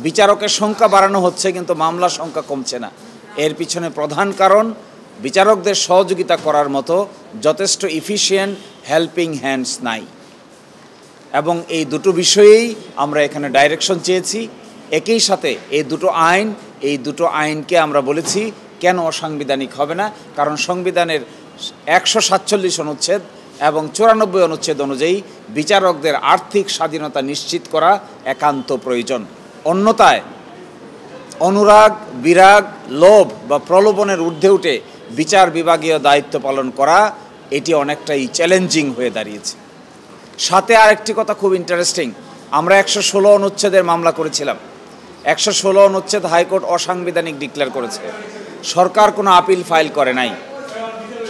বিচারকের সংখ্যা বাড়ানো হচ্ছে কিন্তু মামলার সংখ্যা কমছে না। এর পিছনে প্রধান কারণ বিচারকদের সহযোগিতা করার মতো যথেষ্ট ইফিশিয়েন্ট হেল্পিং হ্যান্ডস নাই। এবং এই দুটো বিষয়েই আমরা এখানে ডাইরেকশন চেয়েছি। একই সাথে এই দুটো আইনকে আমরা বলেছি কেন অসাংবিধানিক হবে না, কারণ সংবিধানের 147 অনুচ্ছেদ এবং 94 অনুচ্ছেদ অনুযায়ী বিচারকদের আর্থিক স্বাধীনতা নিশ্চিত করা একান্ত প্রয়োজন। অন্যথায় অনুরাগ, বিরাগ, লোভ বা প্রলোভনের ঊর্ধ্বে উঠে বিচার বিভাগীয় দায়িত্ব পালন করা এটি অনেকটাই চ্যালেঞ্জিং হয়ে দাঁড়িয়েছে। সাথে আরেকটি কথা খুব ইন্টারেস্টিং, আমরা 116 অনুচ্ছেদের মামলা করেছিলাম। 116 অনুচ্ছেদ হাইকোর্ট অসাংবিধানিক ডিক্লেয়ার করেছে। সরকার কোনো আপিল ফাইল করে নাই।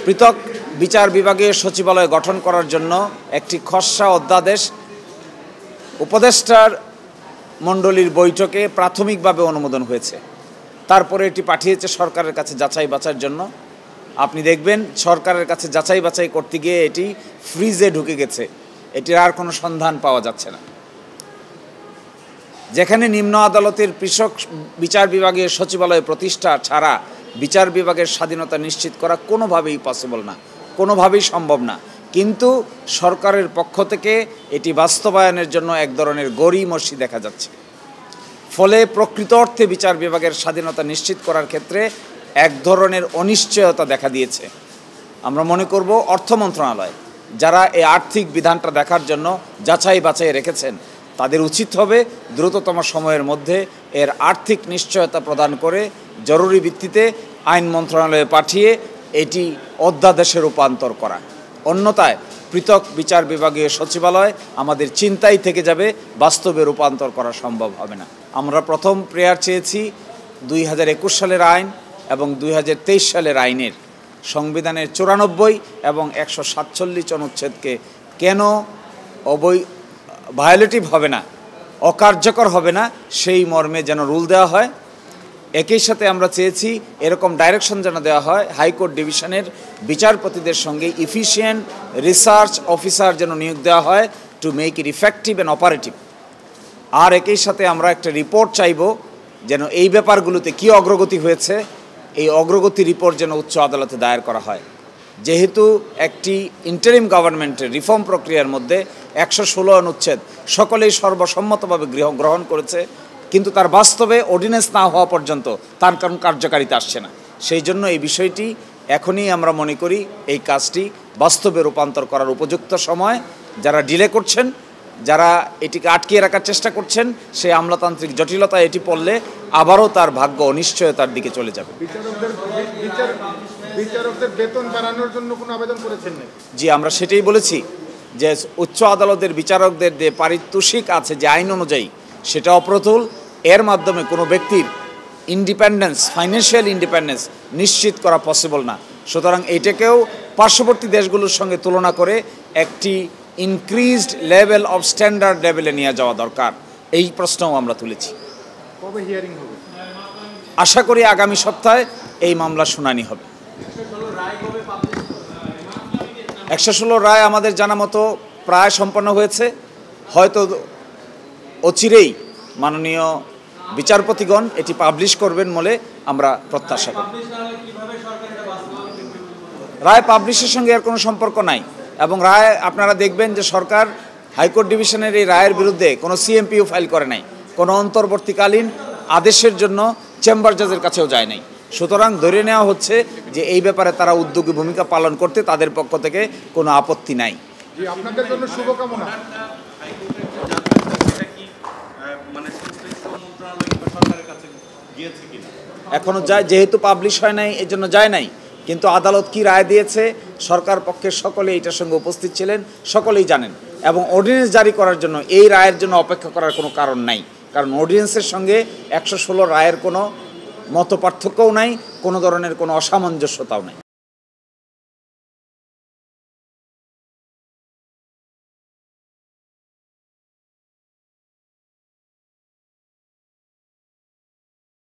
পৃথক বিচার বিভাগীয় সচিবালয় গঠন করার জন্য একটি খসড়া অধ্যাদেশ উপদেষ্টার মণ্ডলীর বৈঠকে প্রাথমিকভাবে অনুমোদন হয়েছে। তারপরে এটি পাঠিয়েছে সরকারের কাছে যাচাই বাছাইয়ের জন্য। আপনি দেখবেন সরকারের কাছে যাচাই বাছাই করতে গিয়ে এটি ফ্রিজে ঢুকে গেছে, এটির আর কোনো সন্ধান পাওয়া যাচ্ছে না। যেখানে নিম্ন আদালতের পৃথক বিচার বিভাগীয় সচিবালয় প্রতিষ্ঠা ছাড়া বিচার বিভাগের স্বাধীনতা নিশ্চিত করা কোনোভাবেই পসিবল না, কোনোভাবেই সম্ভব না। কিন্তু সরকারের পক্ষ থেকে এটি বাস্তবায়নের জন্য এক ধরনের গড়িমসি দেখা যাচ্ছে। ফলে প্রকৃত অর্থে বিচার বিভাগের স্বাধীনতা নিশ্চিত করার ক্ষেত্রে এক ধরনের অনিশ্চয়তা দেখা দিয়েছে। আমরা মনে করব অর্থ মন্ত্রণালয় যারা এই আর্থিক বিধানটা দেখার জন্য যাচাই বাছাই রেখেছেন, তাদের উচিত হবে দ্রুততম সময়ের মধ্যে এর আর্থিক নিশ্চয়তা প্রদান করে জরুরি ভিত্তিতে আইন মন্ত্রণালয়ে পাঠিয়ে এটি অধ্যাদেশে রূপান্তর করা। অন্যথায় পৃথক বিচার বিভাগীয় সচিবালয় আমাদের চিন্তাই থেকে যাবে, বাস্তবে রূপান্তর করা সম্ভব হবে না। আমরা প্রথম প্রেয়ার চেয়েছি 2021 সালের আইন এবং 2023 সালের আইনের সংবিধানের 94 এবং 147 অনুচ্ছেদকে কেন ভায়োলেটিভ হবে না, অকার্যকর হবে না, সেই মর্মে যেন রুল দেওয়া হয়। একই সাথে আমরা চেয়েছি এরকম ডাইরেকশন যেন দেওয়া হয় হাইকোর্ট ডিভিশনের বিচারপতিদের সঙ্গে ইফিশিয়েন্ট রিসার্চ অফিসার যেন নিয়োগ দেওয়া হয় to make it effective and operative. আর একই সাথে আমরা একটা রিপোর্ট চাইব যেন এই ব্যাপারগুলোতে কী অগ্রগতি হয়েছে, এই অগ্রগতি রিপোর্ট যেন উচ্চ আদালতে দায়ের করা হয়। যেহেতু একটি ইন্টারিম গভর্নমেন্টের রিফর্ম প্রক্রিয়ার মধ্যে 116 অনুচ্ছেদ সকলেই সর্বসম্মতভাবে গ্রহণ করেছে, কিন্তু তার বাস্তবে অর্ডিন্যান্স না হওয়া পর্যন্ত তার কারণ কার্যকারিতা আসছে না। সেই জন্য এই বিষয়টি এখনই আমরা মনে করি এই কাজটি বাস্তবে রূপান্তর করার উপযুক্ত সময়। যারা ডিলে করছেন, যারা এটিকে আটকিয়ে রাখার চেষ্টা করছেন, সেই আমলাতান্ত্রিক জটিলতা এটি পড়লে আবারও তার ভাগ্য অনিশ্চয়তার দিকে চলে যাবে। বিচারকদের বেতন বাড়ানোর জন্য কোনো আবেদন করেছেন না? জি, আমরা সেটাই বলেছি যে উচ্চ আদালতের বিচারকদের যে পারিতোষিক আছে যে আইন অনুযায়ী, সেটা অপ্রতুল। এর মাধ্যমে কোনো ব্যক্তির ইন্ডিপেন্ডেন্স, ফাইন্যান্সিয়াল ইন্ডিপেন্ডেন্স নিশ্চিত করা পসিবল না। সুতরাং এটাকেও পার্শ্ববর্তী দেশগুলোর সঙ্গে তুলনা করে একটি ইনক্রিজড লেভেল অফ স্ট্যান্ডার্ড লেভেলে নিয়ে যাওয়া দরকার, এই প্রশ্নও আমরা তুলেছি। কবে হিয়ারিং হবে? আশা করি আগামী সপ্তাহে এই মামলা শুনানি হবে। 116 রায় আমাদের জানা মতো প্রায় সম্পন্ন হয়েছে। হয়তো অচিরেই মাননীয় বিচারপতিগণ এটি পাবলিশ করবেন বলে আমরা প্রত্যাশা করি। রায় পাবলিশের সঙ্গে এর কোনো সম্পর্ক নাই এবং রায় আপনারা দেখবেন যে সরকার হাইকোর্ট ডিভিশনের এই রায়ের বিরুদ্ধে কোনো সিএমপিও ফাইল করে নাই, কোনো অন্তর্বর্তীকালীন আদেশের জন্য চেম্বার জাজের কাছেও যায় নাই। সুতরাং ধরে নেওয়া হচ্ছে যে এই ব্যাপারে তারা উদ্যোগী ভূমিকা পালন করতে তাদের পক্ষ থেকে কোনো আপত্তি নাই। আপনাদের জন্য শুভকামনা। এখনো যায়, যেহেতু পাবলিশ হয় নাই এই জন্য যায় নাই, কিন্তু আদালত কি রায় দিয়েছে সরকার পক্ষের সকলে এটার সঙ্গে উপস্থিত ছিলেন, সকলেই জানেন। এবং অর্ডিন্যান্স জারি করার জন্য এই রায়ের জন্য অপেক্ষা করার কোনো কারণ নাই, কারণ অর্ডিন্যান্সের সঙ্গে 116 রায়ের কোনো মতপার্থক্যও নাই, কোনো ধরনের কোনো অসামঞ্জস্যতাও নাই।